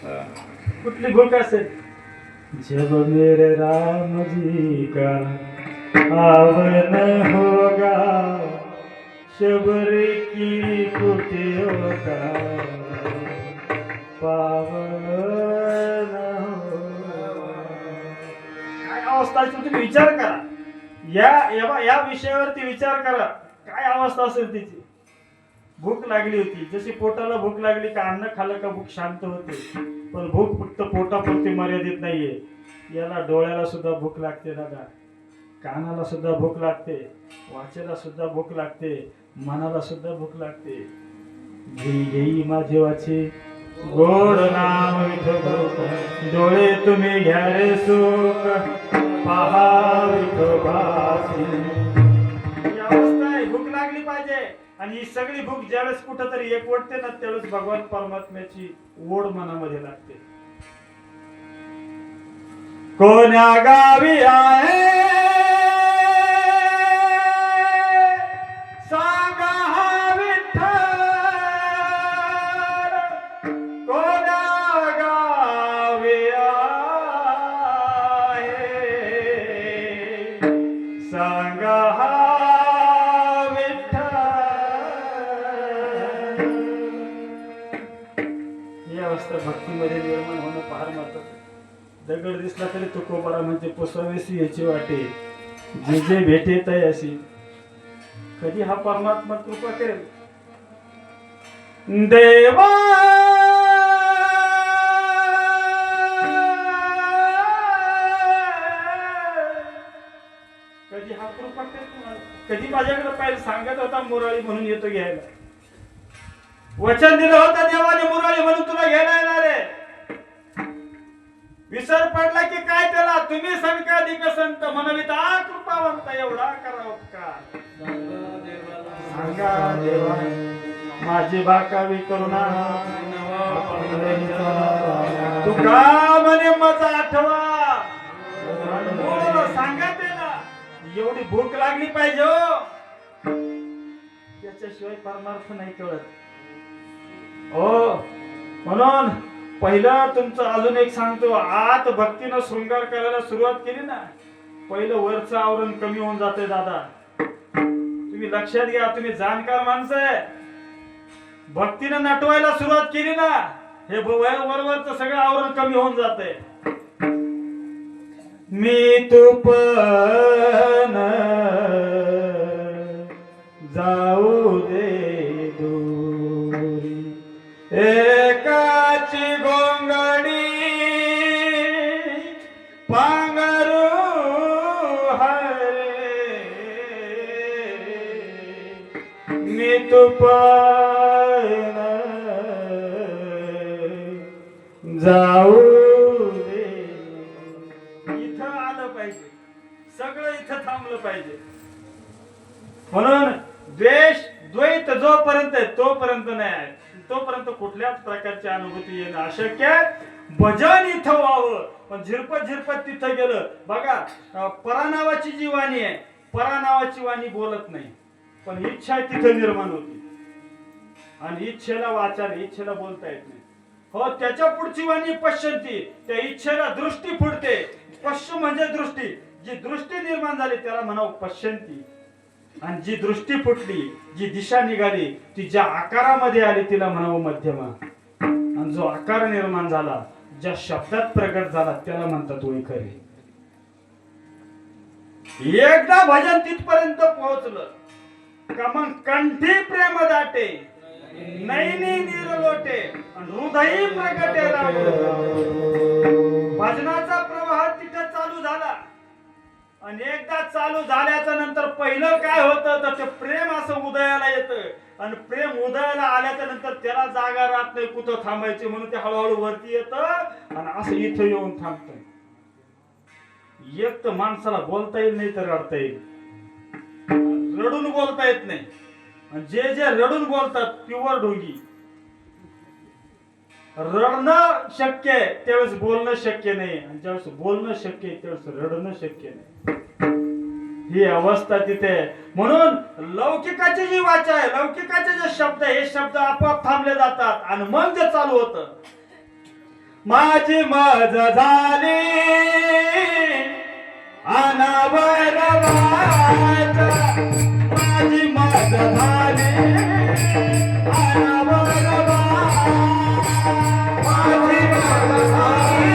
कुठली भूक असेल? जब मेरे राम जी का आवन होगा, शबर की कुटियों का पावन होगा. काय अवस्था असेल तुम्ही विचार करा. या विषयावरती विचार करा. काय अवस्था असेल तिची. भूक लागली होती. जशी पोटाला भूक लागली का अन्न खाल्लं का भूक शांत होते. पण भूक फक्त पोटापुरती मर्यादित नाहीये. याला डोळ्याला सुद्धा भूक लागते दादा, कानाला सुद्धा भूक लागते, वाचेला सुद्धा भूक लागते, मनाला सुद्धा भूक लागते. घेई माझे वाचे गोड नाम विठोबा, डोळे तुम्ही घ्या रे सुख पहा विठोबाची. ही अवस्था आहे. भूक लागली पाहिजे. आणि ही सगळी भूक ज्यावेळेस कुठंतरी एकवटते ना, त्यावेळेस भगवान परमात्म्याची ओढ मनामध्ये लागते. कोण्या गावी आहे सांगा हा विठ्ठल, कोण्या गावी आहे सांगा हा विठ्ठल. ही अवस्था भक्तीमध्ये निर्माण होणं फार महत्वाचं. दगड दिसला तरी तो कोबारा म्हणजे पुसावेसी याची वाटे, जे जे भेटे तयासी. कधी हा परमात्मा कृपा करेल. देवा कधी हा कृपा करेल तुम्हाला. कधी माझ्याकडे पाहिजे. सांगत होता मुरळी म्हणून येतो घ्यायला. वचन दिलं होतं देवाने मुरळी म्हणून तुला घ्यायला येणार आहे. विसर पडला की काय त्याला. तुम्ही संकाधिक संत म्हणविता कृपावंत एवढा करा उपकार. सांगा देवा माझी बाकावी करुणा, तुका म्हणे मजा आठवा. सांगा त्याला एवढी भूक लागली पाहिजे हो. त्याच्याशिवाय परमार्थ नाही कळत हो. म्हणून पहिलं तुमचं अजून एक सांगतो. आत भक्तीनं शृंगार करायला सुरुवात केली ना, पहिलं वरचं आवरण कमी होऊन जाते दादा. तुम्ही लक्षात घ्या. तुम्ही जाणकार माणसं आहे. भक्तीनं नटवायला सुरुवात केली ना, हे वरवरचं सगळं आवरण कमी होऊन जाते. मी तुपन जाऊ दे दूरी, एकाची गोंगडी पांघरू हरे, मी तुपन जाऊ दे. इथं आलं पाहिजे. सगळं इथं थांबलं पाहिजे. म्हणून द्वेष द्वैत जोपर्यंत आहे तोपर्यंत नाही आहे. तोपर्यंत कुठल्याच प्रकारची अनुभूती येणं अशक्य आहे. भजन इथं व्हावं. पण झिरपत झिरपत तिथं गेलं. बघा परानावाची जी वाणी आहे, परानावाची वाणी बोलत नाही, पण इच्छा तिथं निर्माण होती. आणि इच्छेला वाचायला, इच्छेला बोलता येत नाही हो. त्याच्या पुढची वाणी पश्यंती, त्या इच्छेला दृष्टी फुटते. पश्य म्हणजे दृष्टी. जी दृष्टी निर्माण झाली त्याला म्हणावं पश्यंती. आणि जी दृष्टी फुटली, जी दिशा निघाली, ती ज्या आकारामध्ये आली तिला म्हणावं मध्यमा. आणि जो आकार निर्माण झाला, ज्या शब्दात प्रगट झाला त्याला म्हणतात वैखरी. एकदा भजन तिथपर्यंत पोहोचलं का मग कंठी प्रेम दाटे, नैनी निरलोटे, हृदयी प्रगटे राम. भजनाचा प्रवाह तिथं चालू झाला. आणि एकदा चालू झाल्याच्या नंतर पहिलं काय होतं तर ते प्रेम असं उदयाला येतं. आणि प्रेम उदयाला आल्याच्या नंतर त्याला जागा राहत नाही कुठं थांबायची, म्हणून ते हळूहळू वरती येतं आणि असं इथं येऊन थांबतं. एक तर माणसाला बोलता येईल नाही तर रडता येईल. रडून बोलता येत नाही. जे जे रडून बोलतात प्युअर ढोंगी. रडणं शक्य आहे त्यावेळेस बोलणं शक्य नाही, आणि ज्यावेळेस बोलणं शक्य आहे त्यावेळेस रडणं शक्य नाही. ही अवस्था तिथे आहे. म्हणून लौकिकाची जी वाचा आहे, लौकिकाचे जे शब्द, हे शब्द आपोआप थांबले जातात आणि मग ते चालू होतं. माझी मज झाली अनावर वाचा, माझी मज झाली अनावर वाचा, माझी मज झाली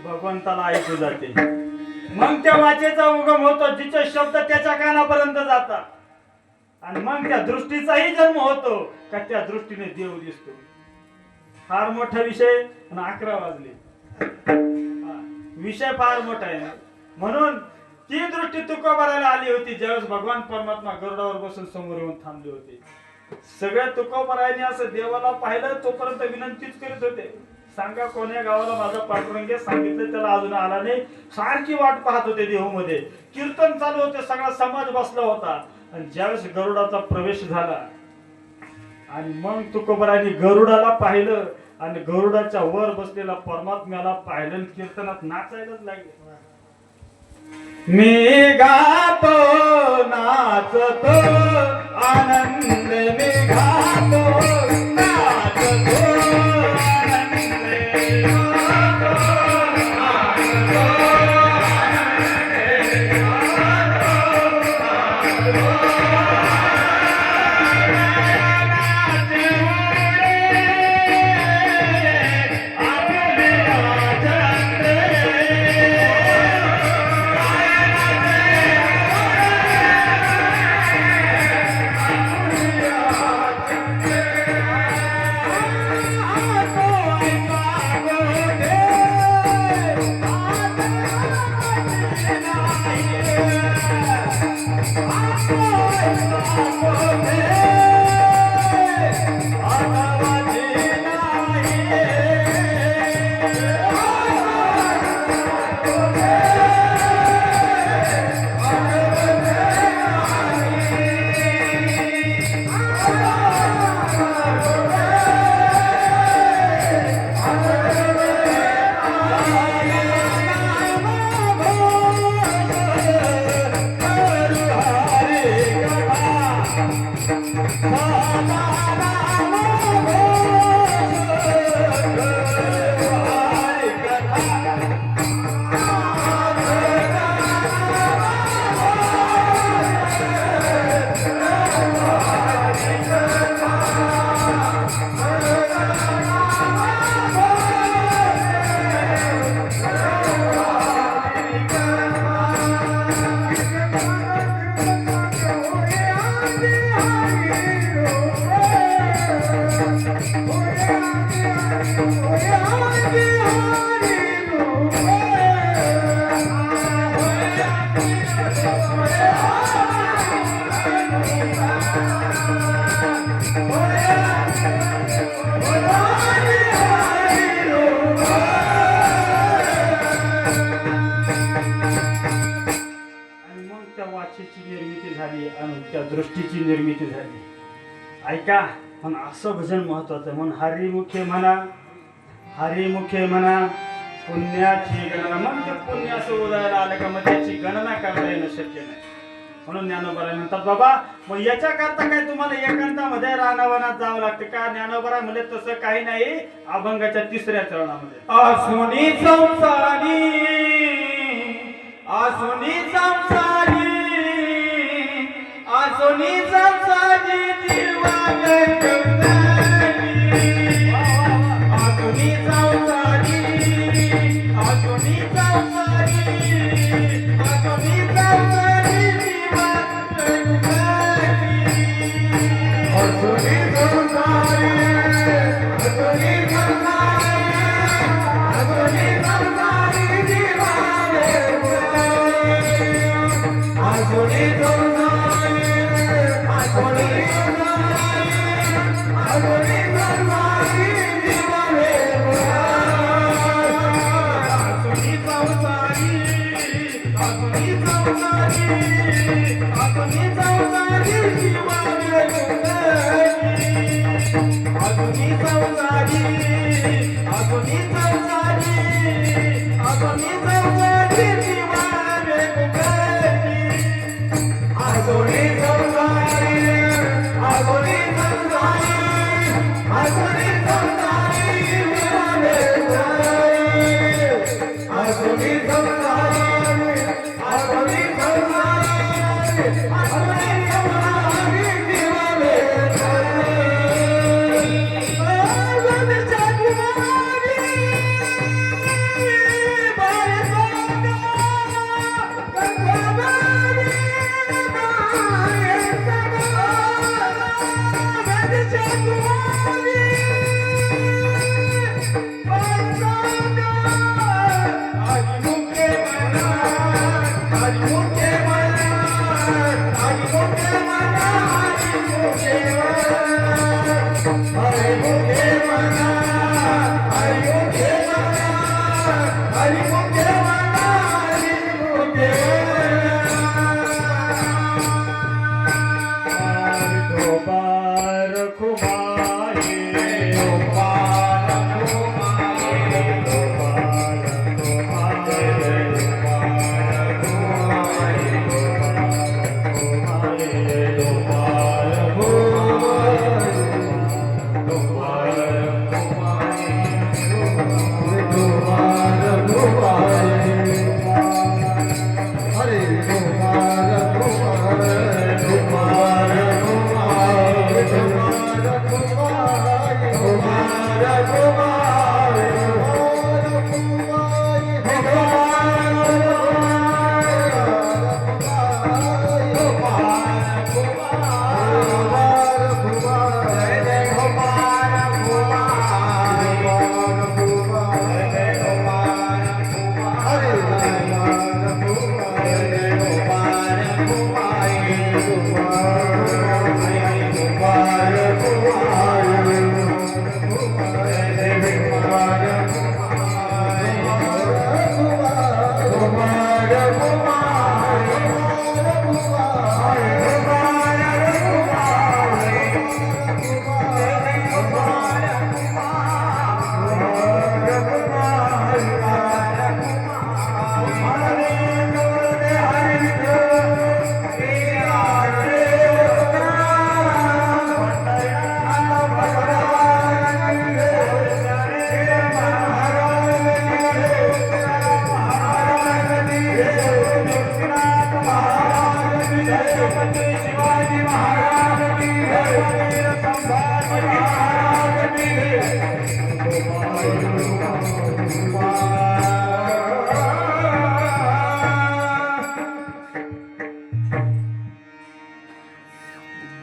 भगवंताला ऐकू जाते. मग त्या वाचेचा उगम होतो जिचे शब्द त्याच्या कानापर्यंत जातात, आणि मग त्या दृष्टीचाही जन्म होतो का त्या दृष्टीने देव दिसतो. फार मोठा विषय. आणि 11 वाजले. विषय फार मोठा आहे. म्हणून ती दृष्टी तुकोबाराला आली होती ज्यावेळेस भगवान परमात्मा गरुडावर बसून समोर येऊन थांबले होते. सगळ्या तुकोबाराने असं देवाला पाहिलं, तोपर्यंत विनंतीच करीत होते, सांगा कोण्या गावाला माझा पांडुरंग. सांगितलं त्याला अजून आला नाही. सारखी वाट पाहत होते देहूमध्ये. कीर्तन चालू होते, सगळा समाज बसला होता. आणि ज्यावेळेस गरुडाचा प्रवेश झाला आणि मग तुकोबारांनी गरुडाला पाहिलं आणि गरुडाच्या वर बसलेला परमात्म्याला पाहिलं, कीर्तनात नाचायलाच लागले. मी गातो नाचतो आनंद, मी गातो नाचतो त्या दृष्टीची निर्मिती झाली. ऐका, पण असं भजन महत्वाचं. म्हणून हरिमुखे म्हणा, हरिमुखे म्हणा पुण्याची गणना. मग ते पुण्य असं उदयाला आलं का मग त्याची गणना करता येणं शक्य नाही. म्हणून ज्ञानोबा म्हणतात, बाबा मग याच्याकरता काय तुम्हाला एकांतामध्ये रानावनात जावं लागतं का? ज्ञानोबा म्हणजे तसं काही नाही. अभंगाच्या 3ऱ्या चरणामध्ये आसुनी संसारी, आसुनी संसारी, आसुनी संसारी जीवा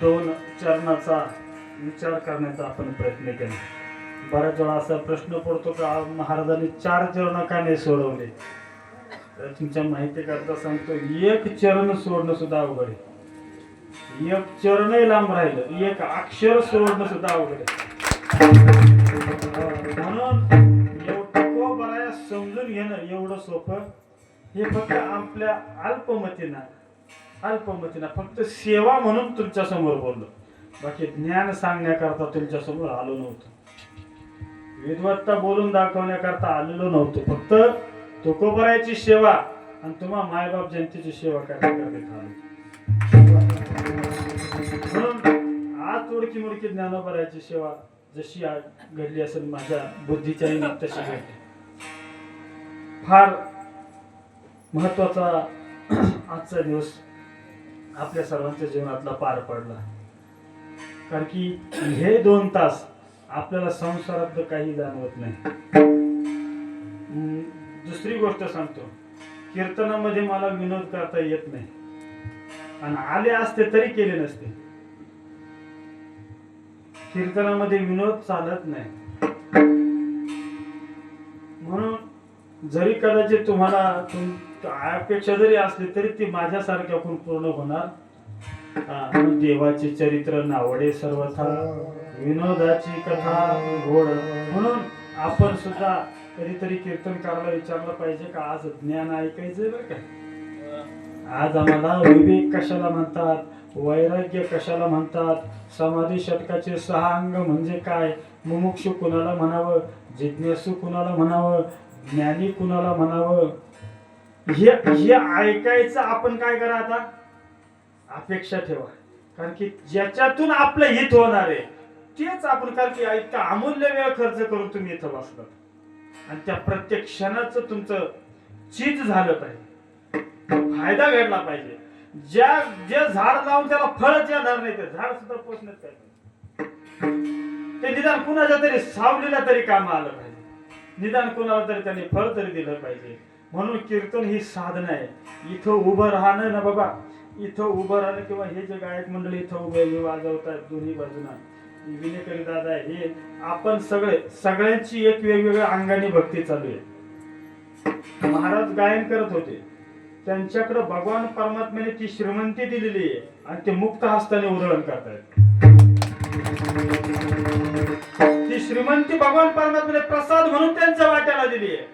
दोन चरणाचा विचार करण्याचा आपण प्रयत्न केला. बऱ्याच वेळा असा प्रश्न पडतो का महाराजांनी 4 चरण का नाही सोडवले. तर तुमच्या माहिती करता सांगतो, एक चरण सोडणं सुद्धा अवघड आहे. एक चरणही लांब राहिलं, एक अक्षर सोडणं सुद्धा अवघड आहे. म्हणून एवढं बऱ्या समजून घेणं एवढं सोपं. हे फक्त आपल्या अल्पमतीनं फक्त सेवा म्हणून तुमच्या समोर बोललो. बाकी ज्ञान सांगण्याकरता तुमच्या समोर आलो नव्हतो. विद्वत्ता बोलून दाखवण्याकरता आलेलो नव्हतो. फक्त तुकोबरायाची सेवा आणि तुम्हा मायबाप जनतेची सेवा करण्याकरता आलो. म्हणून आज तोडकी मोडकी ज्ञानोबरायाची सेवा जशी घडली असेल माझ्या बुद्धीच्या तशी घडली. फार महत्वाचा आजचा दिवस आपल्या सर्वांच्या जीवनातला पार पडला. कारण की हे 2 तास आपल्याला संसारात काही जाणवत नाही. दुसरी गोष्ट सांगतो, कीर्तनामध्ये मला विनोद करता येत नाही आणि आले असते तरी केले नसते. कीर्तनामध्ये विनोद चालत नाही. म्हणून जरी कदाचित तुम्हाला अपेक्षा जरी असली तरी ती माझ्यासारख्या कोण पूर्ण होणार. देवाचे चरित्र नावडे सर्वथा, विनोदाची कथा गोड. म्हणून आपण सुद्धा कधीतरी कीर्तनकाराला विचारलं पाहिजे का आज ज्ञान ऐकायचंय बरं का. आज आम्हाला विवेक कशाला म्हणतात, वैराग्य कशाला म्हणतात, समाधी षटकाचे 6 अंग म्हणजे काय, मुमुक्षु कुणाला म्हणावं, जिज्ञासू कुणाला म्हणावं, ज्ञानी कुणाला म्हणावं, हे ऐकायचं. आपण काय करा आता, अपेक्षा ठेवा. कारण की ज्याच्यातून आपलं हित होणार आहे तेच आपण, कारण की इतका अमूल्य वेळ खर्च करून तुम्ही इथं बसलात आणि त्या प्रत्येक क्षणाचं तुमचं चीज झालं पाहिजे, फायदा घडला पाहिजे. जे झाड लावून त्याला फळच येणार नाही, ते झाड सुद्धा पोचण्यात काय ते निदान कुणाच्या तरी सावलीला तरी काम आलं पाहिजे, निदान कुणाला तरी त्यांनी फळ तरी दिलं पाहिजे. म्हणून कीर्तन ही साधना आहे. इथं उभं राहणं ना बाबा, इथं उभं राहणं किंवा हे जे गायक मंडळी इथं उभे वाजवतात दोन्ही बाजूना, विनेकरी दादा, हे आपण सगळ्यांची एक वेगवेगळ्या अंगाने भक्ती चालू आहे. महाराज गायन करत होते, त्यांच्याकडे भगवान परमात्म्याने ती श्रीमंती दिलेली आहे आणि ते मुक्त हस्ताने उधळण करतायत. ती श्रीमंती भगवान परमात्म्याने प्रसाद म्हणून त्यांच्या वाट्याला दिली आहे.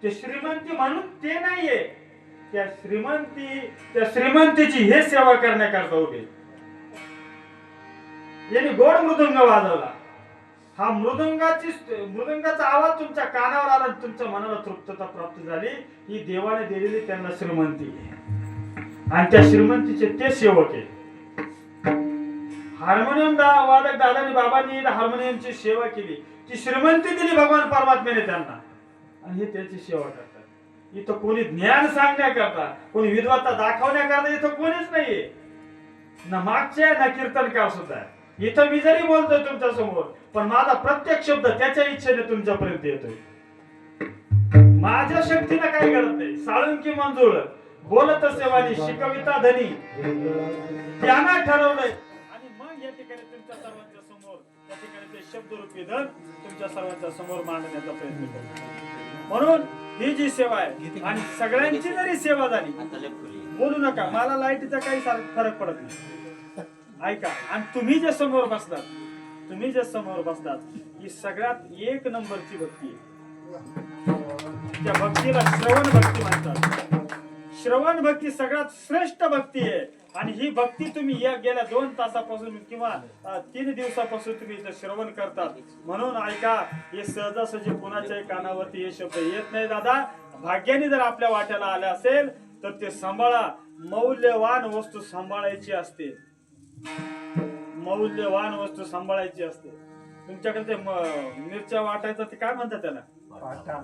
ते श्रीमंती म्हणून ते नाहीये, त्या श्रीमंतीची हे सेवा करण्याकरता उभे. यांनी गोड मृदंग वाजवला, हा मृदंगाचा आवाज तुमच्या कानावर आला, तुमच्या मनाला तृप्तता प्राप्त झाली. ही देवाने दिलेली त्यांना श्रीमंती आणि त्या श्रीमंतीचे ते सेवक आहे. हार्मोनियम वादक दादानी बाबांनी हार्मोनियमची सेवा केली, ती श्रीमंती दिली भगवान परमात्म्याने त्यांना आणि हे त्याची सेवा करतात. इथं कोणी ज्ञान सांगण्याकरता, कोणी विद्वत्ता दाखवण्याकरता इथं कोणीच नाहीये, ना मागचे ना कीर्तनकार सुद्धा. इथं मी जरी बोलतोय तुमच्या समोर, पण माझा प्रत्येक शब्द त्याच्या इच्छेने तुमच्यापर्यंत येतोय. माझ्या शक्तीने काही करत नाही. साळुंकी मंजूळ बोलत सेवानी शिकविता धनी, त्यांना ठरवलंय आणि मग या ठिकाणी तुमच्या सर्वांच्या समोर त्या ठिकाणी ते शब्दरूपी धन तुमच्या सर्वांच्या समोर मांडण्याचा प्रयत्न करतो. म्हणून ही जी सेवा आहे आणि सगळ्यांची जरी सेवा झाली, बोलू नका, मला लाईटीचा काही फरक पडत नाही. ऐका, आणि तुम्ही जे समोर बसतात ही सगळ्यात एक नंबरची भक्ती आहे. त्या भक्तीला श्रवण भक्ती म्हणतात. श्रवण भक्ती सगळ्यात श्रेष्ठ भक्ती आहे आणि ही भक्ती तुम्ही या गेल्या 2 तासापासून किंवा 3 दिवसापासून तुम्ही इथं श्रवण करतात. म्हणून ऐका, हे सहजासहजी कुणाच्याही कानावरती हे शब्द येत नाही. दादा, भाग्याने जर आपल्या वाट्याला आले असेल तर ते सांभाळा. मौल्यवान वस्तू सांभाळायची असते, मौल्यवान वस्तू सांभाळायची असते. तुमच्याकडे ते मिरच्या वाटायचा ते काय म्हणतात त्याला,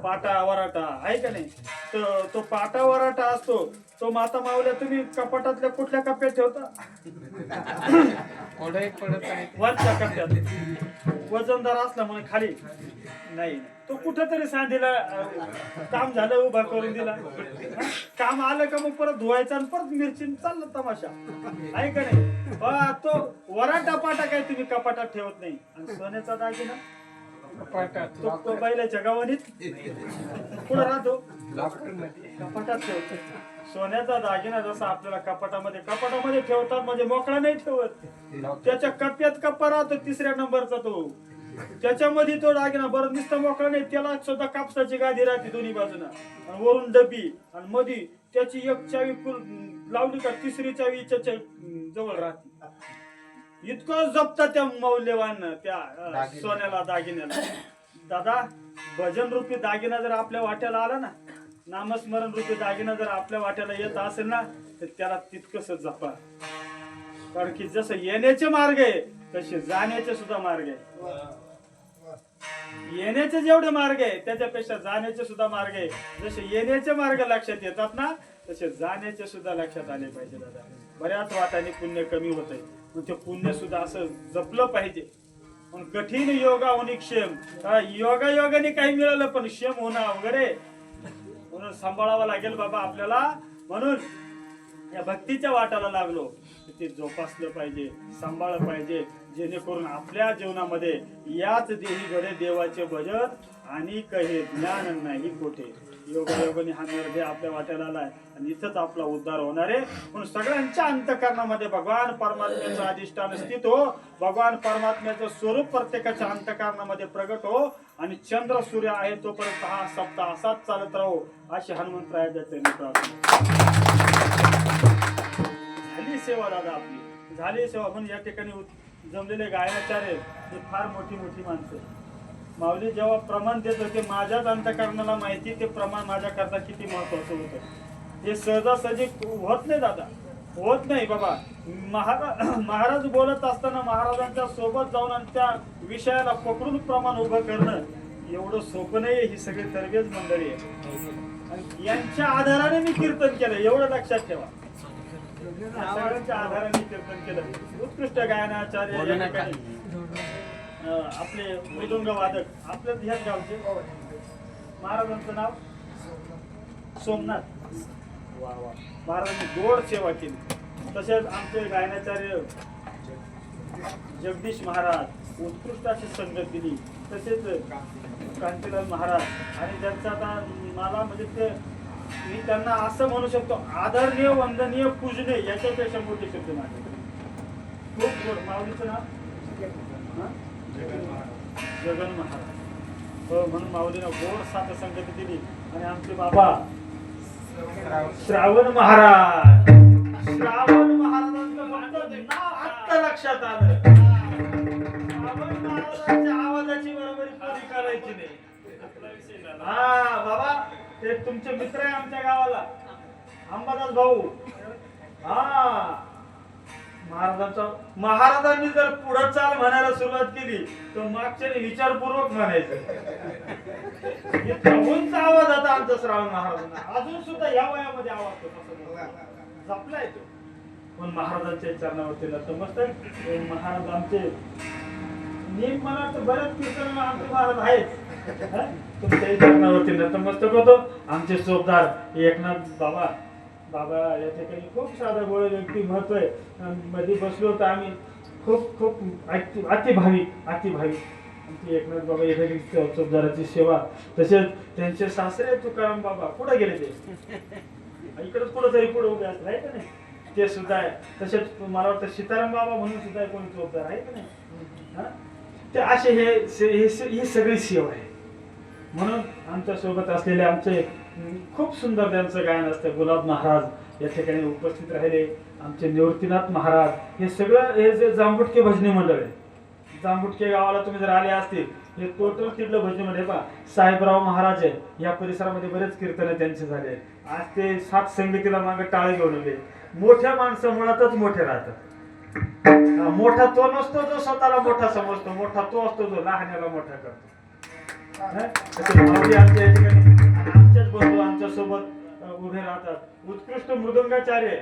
पाटा वराटा आहे का नाही. तो पाटा वराटा असतो, तो माता मावल्या तुम्ही कपाटातल्या कुठल्या कप्प्यात ठेवता, वरच्या कप्प्यात. वजनदार असला म्हणून खाली नाही, तो कुठेतरी सांधीला काम झालं उभा करून दिला, काम आलं का मग परत धुवायचा आणि परत मिरची चाललं तमाशा आहे का नाही. तो वराटा पाटा काय तुम्ही कपाटात ठेवत नाही. आणि सोन्याचा दागिना तो बैलाच्या गावानीत पुढे राहतो, कपाटात ठेवतो. सोन्याचा दागिना जसा आपल्याला कपाटामध्ये ठेवतात, म्हणजे मोकळा नाही ठेवत. त्याच्या कप्प्यात कप्पा राहतो 3ऱ्या नंबरचा, तो त्याच्यामध्ये तो दागिना बरं नुसता मोकळा नाही, त्याला सुद्धा कापसाची गादी राहते दोन्ही बाजूला आणि वरून डबी आणि मध्ये त्याची एक चावी लावली का 3री चावी त्याच्या जवळ राहते. इतकं जपता त्या मौल्यवान त्या सोन्याला दागिन्याला. दादा, भजन रूपी दागिना जर आपल्या वाट्याला आला ना, नामस्मरण रूपी दागिना जर आपल्या वाट्याला येत असेल ना, तर त्याला तितकंच जपा. कारण की जसं येण्याचे मार्ग आहे तसे जाण्याचे सुद्धा मार्ग आहे. येण्याचे जेवढे मार्ग आहे त्याच्यापेक्षा जाण्याचे सुद्धा मार्ग आहे. जसे येण्याचे मार्ग लक्षात येतात ना, तसे जाण्याचे सुद्धा लक्षात आले पाहिजे. दादा, बऱ्याच वाटाने पुण्य कमी होत आहे, मग ते पुण्य सुद्धा असं जपलं पाहिजे. पण कठीण योगा होणे क्षेम, योगाने काही मिळालं पण क्षेम होणं अवघड आहे. म्हणून सांभाळावं लागेल बाबा आपल्याला. म्हणून या भक्तीच्या वाटाला लागलो, ते जोपासलं पाहिजे, सांभाळलं पाहिजे, जेणेकरून आपल्या जीवनामध्ये याच देही घडे देवाचे भजन आणि कहे ज्ञान नाही कोठे. योगायोगाने हा निर्णय आपल्या वाट्याला आलाय आणि इथंच आपला उद्धार होणार आहे. पण सगळ्यांच्या अंतःकरणामध्ये भगवान परमात्म्याचं अधिष्ठान स्थित हो, भगवान परमात्म्याचं स्वरूप प्रत्येकाच्या अंतःकरणामध्ये प्रगट हो आणि चंद्र सूर्य आहे तोपर्यंत हा सप्ताह असाच चालत राहो अशी हनुमंतरायाच्या चरणी प्रार्थना. झाली सेवा दादा आपली, झाली सेवा. म्हणून या ठिकाणी जमलेले गायनाचार्य हे फार मोठी मोठी माणसं. माऊली जेव्हा प्रमाण देत होते माझ्याच अंतःकरणाला माहिती ते प्रमाण माझ्याकरता किती महत्वाचं होतं. हे सहजासहजी होत नाही दादा, होत नाही बाबा. महाराज बोलत असताना महाराजांच्या सोबत जाऊन आणि त्या विषयाला पकडून प्रमाण उभं करणं एवढं सोपं नाही. ही सगळी तरबेज मंडळी आहे आणि यांच्या आधाराने मी कीर्तन केलं, एवढं लक्षात ठेवा. सगळ्यांच्या आधाराने कीर्तन केलं. उत्कृष्ट गायनाचार्य आपले मृदुंग वादक आपल्या ह्याच गावचे महाराजांचं नाव सोमनाथ. वा वा, महाराजांनी गोड सेवा केली. तसेच आमचे गायनाचार्य जगदीश महाराज उत्कृष्ट अशी संगत दिली. तसेच कांतीलाल महाराज आणि ज्यांचा आता मला म्हणजे ते मी त्यांना असं म्हणू शकतो आदरणीय वंदनीय पूजनीय याच्यापेक्षा मोठे शब्द माझे. खूप गोड. माऊलीचं नाव जगन महाराज. हो, म्हणून माऊलीनं गोड साथ संगती दिली. आणि आमचे बाबा श्रावण महाराज, श्रावण महाराजांचं नाव आत्ता लक्षात आलं. श्रावण महाराजांच्या आवाजाची बरोबरी कधी करायची नाही. हा बाबा, ते तुमचे मित्र आहे आमच्या गावाला, अंबादास भाऊ. हा महाराजांनी जर पुढे चाल म्हणायला सुरुवात केली तर मागच्याने विचारपूर्वक म्हणायचं. प्रभूंचा आवाज आता आमचा श्रावण महाराजांना अजून सुद्धा या वयामध्ये आवाज जपलाय तो. पण महाराजांच्या चरणावरती नतमस्तक. महाराज आमचे नेम मला तर बऱ्याच कीर्तन आमचे महाराज आहेत. तुमच्याही चरणावरती नतमस्तक होतो. आमचे चोपदार एकनाथ बाबा बाबा या ठिकाणी खूप साधा गोळ व्यक्ती महत्व आहे. मध्ये बसलो होतो आम्ही, खूप खूप अतिभाविक आमचे एकनाथ बाबा एखादी चोपदाराची सेवा. तसेच त्यांचे सासरे तुकाराम बाबा कुठे गेले ते इकडेच कुठेतरी पुढे उभे असतात आहे का नाही, ते सुद्धा आहे. तसेच मला वाटतं सीताराम बाबा म्हणून सुद्धा कोणी चोपदार आहे का नाही. ते असे ही सगळी सेवा आहे. म्हणून आमच्या सोबत असलेले आमचे खूप सुंदर त्यांचं गायन असतं. गुलाब महाराज या ठिकाणी उपस्थित राहिले. आमचे निवृत्तीनाथ महाराज. हे सगळं हे जे जांबुटके भजनी मंडळ आहे. जांबुटके गावाला तुम्ही जर आले असतील, हे टोटल तिथलं भजनी मंडळ पहा. साहेबराव महाराज आहे, या परिसरामध्ये बरेच कीर्तन त्यांचे झाले. आज ते 7 संगीतीला मागे टाळे घेऊन आले. मोठ्या माणसं मुळातच मोठे राहतात. मोठा तो नसतो जो स्वतःला मोठा समजतो, मोठा तो असतो जो लहानाला मोठा करतो. आमच्याच बंधू आमच्या सोबत उभे राहतात. उत्कृष्ट मृदंगाचार्य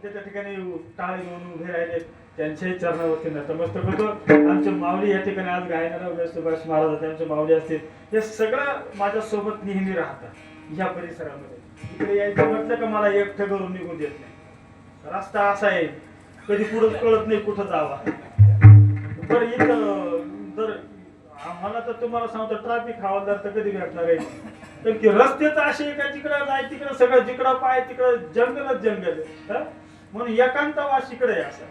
त्या ठिकाणी टाळे घेऊन उभे राहिले. त्यांच्याही चरणावरती नतमस्तक होतो. आमचे माऊली या ठिकाणी आज गायनाला सुभाष महाराज त्यांचे माऊली असतील, हे सगळं माझ्या सोबत नेहमी राहतात या परिसरामध्ये. इकडे यायचं म्हटलं का मला एकटं करून निघून देत नाही. रस्ता असा आहे, कधी पुढं कळत नाही कुठं जावा. बरं इथं जर आम्हाला तर तुम्हाला सांगतो ट्रॅफिक हवालदार तर कधी भेटणार आहे, तर की रस्तेच असे का जिकडं जाय तिकडं सगळं जिकडं पाय तिकडं जंगलच जंगल. म्हणून एकांतवास इकडे आहे असं.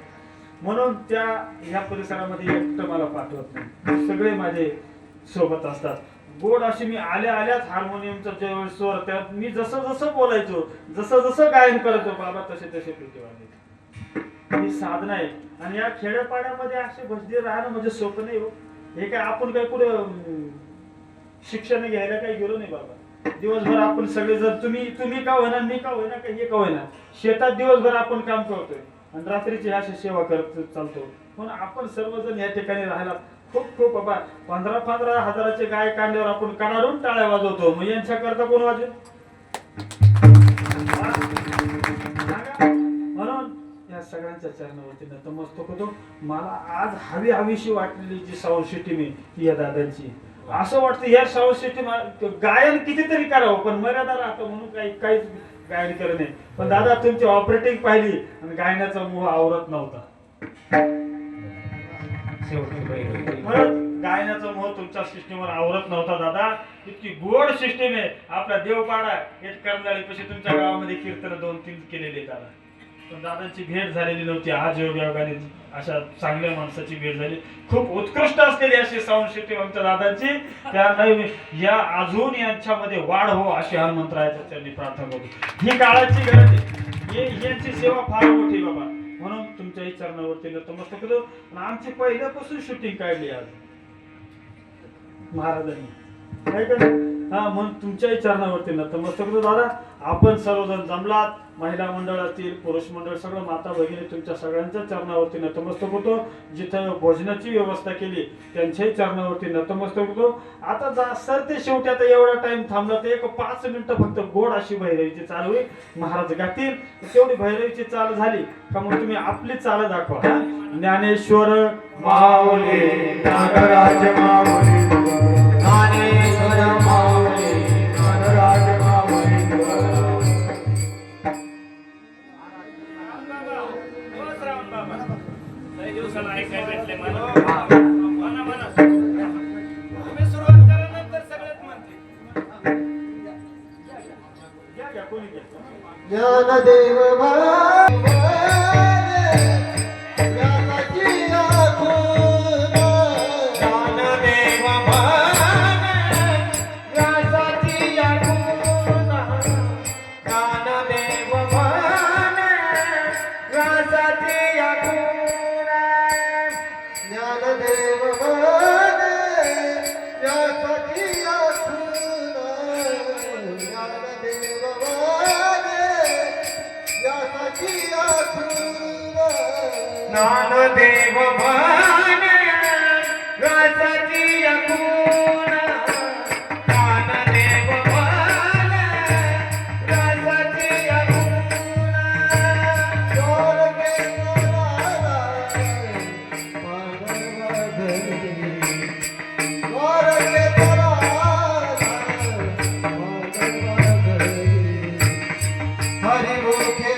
म्हणून त्या ह्या परिसरामध्ये एकटं मला पाठवत नाही, सगळे माझे सोबत असतात. गोड अशी मी आल्याच हार्मोनियमचा ज्यावेळी स्वर त्यात मी जसं जसं बोलायचो, जसं जसं गायन करायचो बाबा तसे तसे प्रतिभा. ही साधना आहे. आणि या खेड्यापाड्यामध्ये असे भजनी राहणं म्हणजे सोपं नाही हो. हे काय आपण काय पुढे शिक्षण घ्यायला काही गेलो नाही बाबा. दिवसभर आपण सगळे जर तुम्ही का होईना, मी का होईना, का हे का होईना, शेतात दिवसभर आपण काम करतोय आणि रात्रीची अशी सेवा करत चालतो. म्हणून आपण सर्वजण या ठिकाणी राहायला खूप खूप बाबा 15-15 हजाराचे गाय कांड्यावर आपण काढून टाळ्या वाजवतो. मग यांच्या करता कोण वाजेल. म्हणून या सगळ्यांच्या चरणावरती नतमस्तक होतो. मला आज हवीशी वाटलेली जी साऊंड सिस्टीम आहे ती या दादांची. असं वाटतं या साऊंड सिस्टीम गायन कितीतरी करावं पण मर्यादा राहतं. म्हणून काही गायन करणे. पण दादा तुमची ऑपरेटिंग पाहिली आणि गायनाचा मोह आवरत नव्हता. म्हणून गायनाचा मोह तुमच्या सिस्टीमवर आवरत नव्हता दादा. इतकी गोड सिस्टीम आहे. आपला देवपाडा एक कर्नाळीपाशी तुमच्या गावामध्ये कीर्तन 2-3 केलेले दादा. पण दादांची भेट झालेली नव्हती. आज योगायोगाने अशा चांगल्या माणसाची भेट झाली. खूप उत्कृष्ट असलेली अशी साऊंड सिस्टीम आमच्या दादांची. त्या या अजून यांच्यामध्ये वाढ हो अशी हनुमंतरायाच्या चरणी प्रार्थना करतो. ही काळाची गरज आहे. यांची सेवा फार मोठी बाबा. म्हणून तुमच्याही चरणावरती नतमस्तक करतो. आमची पहिल्यापासून शूटिंग काढली आज महाराजांनी, काय का हा. म्हणून तुमच्याही चरणावरती नतमस्तक करतो दादा. आपण सर्वजण जमलात, महिला मंडळ असतील, पुरुष मंडळ, सगळं माता भगिनी तुमच्या सगळ्यांच्या चरणावरती नतमस्तक होतो. जिथं भोजनाची व्यवस्था केली त्यांच्याही चरणावरती नतमस्तक होतो. आता सर ते शेवटी आता एवढा टाइम थांबला तर एक 5 मिनिटं फक्त गोड अशी भैरवीची चाल होईल. महाराज गातील. तेवढी भैरवीची चाल झाली का मग तुम्ही आपली चाल दाखवा. ज्ञानेश्वर माऊली नागराज माऊली ज्ञानेश्वर माऊली नागराज माऊली. तुम्ही सुरुवात करा नंतर सगळ्यात म्हणते. घ्या कोणी घ्या. ज्ञानदेव ज्ञानदेव भान राजाची अखून. ज्ञानदेव भान राजाची अखून. चोर गेला हरि मुखे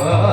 पुण्य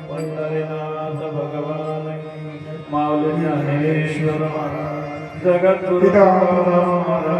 पंढरीनाथ भगवान माऊली ज्ञानेश्वर महाराज जगद्गुरु पिता तुकाराम महाराज